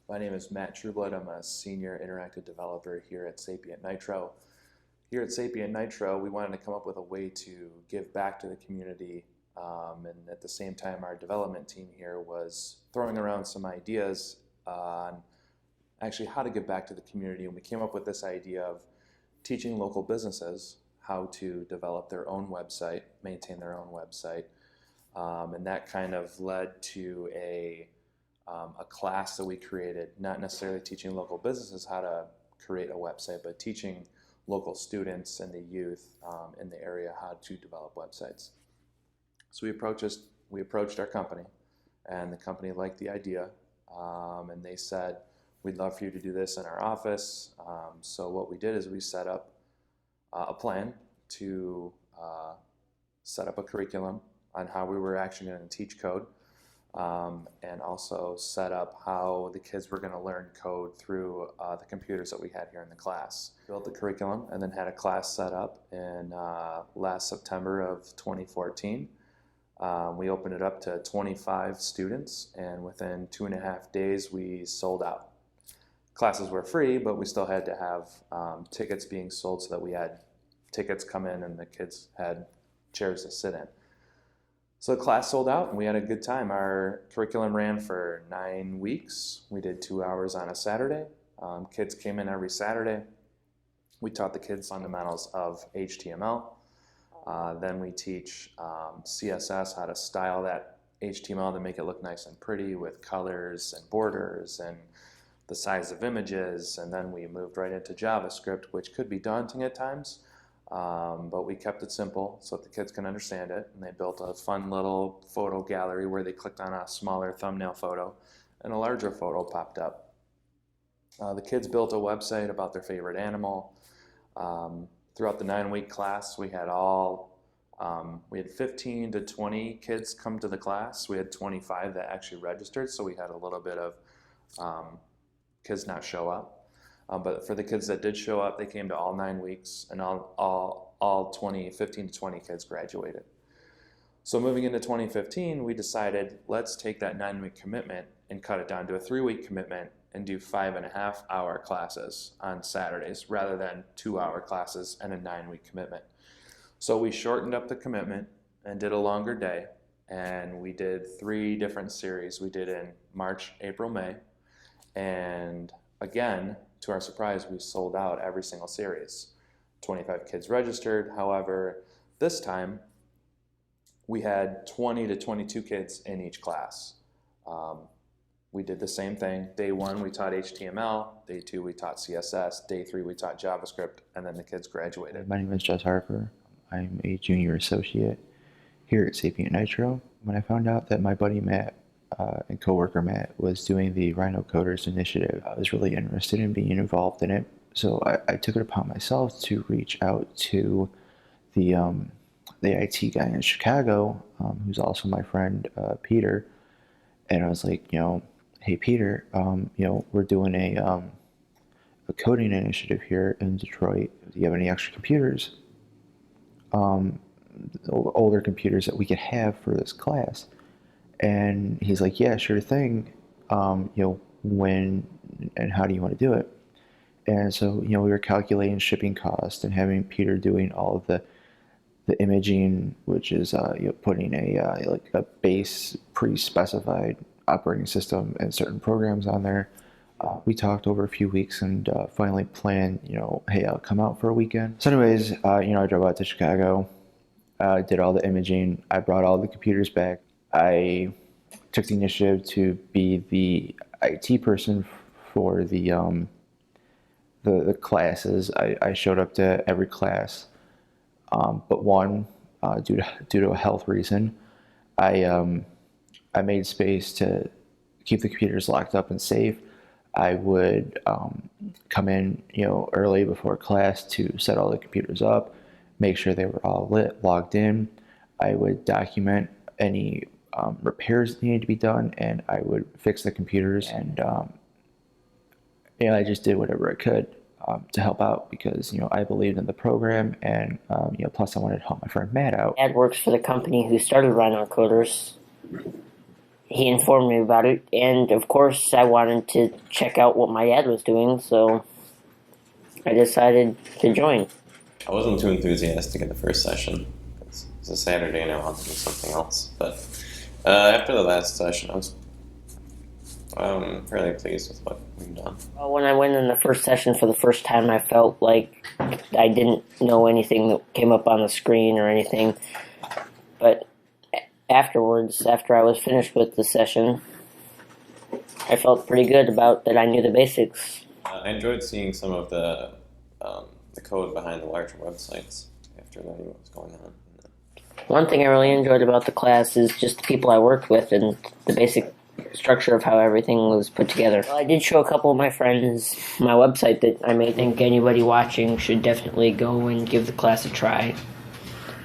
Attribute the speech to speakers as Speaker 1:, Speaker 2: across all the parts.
Speaker 1: My name is Matt Trueblood. I'm a senior interactive developer here at Sapient Nitro. Here at Sapient Nitro, we wanted to come up with a way to give back to the community, and at the same time, our development team here was throwing around some ideas on actually how to give back to the community, and we came up with this idea of teaching local businesses how to develop their own website, maintain their own website, and that kind of led to a class that we created, not necessarily teaching local businesses how to create a website, but teaching local students and the youth in the area how to develop websites. So we approached our company, and the company liked the idea, and they said, we'd love for you to do this in our office. So what we did is we set up a plan to set up a curriculum on how we were actually going to teach code, and also set up how the kids were going to learn code through the computers that we had here in the class. Built the curriculum and then had a class set up in last September of 2014. We opened it up to 25 students, and within 2.5 days we sold out. Classes were free, but we still had to have tickets being sold so that we had tickets come in and the kids had chairs to sit in. So the class sold out and we had a good time. Our curriculum ran for 9 weeks. We did 2 hours on a Saturday. Kids came in every Saturday. We taught the kids fundamentals of HTML. Then we teach CSS, how to style that HTML to make it look nice and pretty with colors and borders and the size of images. And then we moved right into JavaScript, which could be daunting at times. But we kept it simple so that the kids can understand it, and they built a fun little photo gallery where they clicked on a smaller thumbnail photo and a larger photo popped up. The kids built a website about their favorite animal. Throughout the 9-week class, we had 15 to 20 kids come to the class. We had 25 that actually registered, so we had a little bit of kids not show up. But for the kids that did show up, they came to all 9 weeks, and all 15 to 20 kids graduated. So moving into 2015, we decided, let's take that 9-week commitment and cut it down to a 3-week commitment and do 5.5-hour classes on Saturdays rather than 2-hour classes and a 9-week commitment. So we shortened up the commitment and did a longer day, and we did 3 different series. We did in March, April, May, and again, to our surprise, we sold out every single series. 25 kids registered. However, this time we had 20 to 22 kids in each class. We did the same thing. Day 1, we taught HTML. Day 2, we taught CSS. Day 3, we taught JavaScript, and then the kids graduated.
Speaker 2: My name is Jess Harper. I'm a junior associate here at Sapient Nitro. When I found out that my buddy Matt and coworker Matt was doing the RhinoCoders initiative, I was really interested in being involved in it. So I took it upon myself to reach out to the IT guy in Chicago, who's also my friend Peter, and I was like, hey Peter, we're doing a coding initiative here in Detroit. Do you have any extra computers, older computers that we could have for this class? And he's like, yeah, sure thing. When and how do you want to do it? And so, we were calculating shipping costs and having Peter doing all of the imaging, which is putting a base pre-specified operating system and certain programs on there. We talked over a few weeks and finally planned, hey, I'll come out for a weekend. So anyways, I drove out to Chicago, did all the imaging. I brought all the computers back. I took the initiative to be the IT person for the classes. I showed up to every class, but one, due to a health reason. I made space to keep the computers locked up and safe. I would come in, early before class to set all the computers up, make sure they were all logged in. I would document any repairs that needed to be done, and I would fix the computers, and I just did whatever I could to help out because I believed in the program, and plus I wanted to help my friend Matt out.
Speaker 3: Dad works for the company who started RhinoCoders, he informed me about it, and of course I wanted to check out what my dad was doing, so I decided to join.
Speaker 4: I wasn't too enthusiastic in the first session. It was a Saturday and I wanted to do something else. But after the last session, I was fairly pleased with what we've done.
Speaker 3: Well, when I went in the first session for the first time, I felt like I didn't know anything that came up on the screen or anything. But afterwards, after I was finished with the session, I felt pretty good about that I knew the basics.
Speaker 4: I enjoyed seeing some of the code behind the larger websites after learning what was going on.
Speaker 3: One thing I really enjoyed about the class is just the people I worked with and the basic structure of how everything was put together. Well, I did show a couple of my friends my website that I may think anybody watching should definitely go and give the class a try,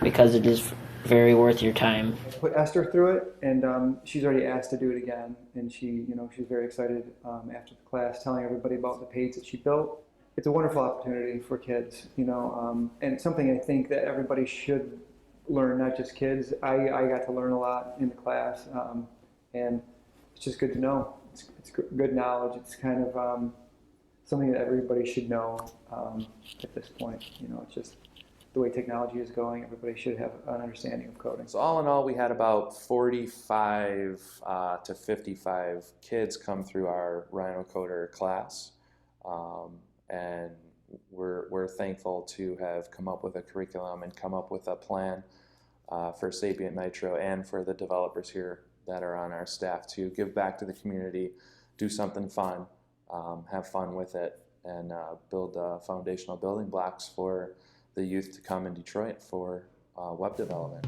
Speaker 3: because it is very worth your time.
Speaker 5: Put Esther through it, and she's already asked to do it again, and she's very excited after the class, telling everybody about the page that she built. It's a wonderful opportunity for kids, and it's something I think that everybody should learn, not just kids. I got to learn a lot in the class, and it's just good to know. It's good knowledge. It's kind of something that everybody should know at this point. It's just the way technology is going. Everybody should have an understanding of coding.
Speaker 1: So all in all, we had about 45 to 55 kids come through our RhinoCoder class. And we're thankful to have come up with a curriculum and come up with a plan for Sapient Nitro and for the developers here that are on our staff to give back to the community, do something fun, have fun with it, and build foundational building blocks for the youth to come in Detroit for web development.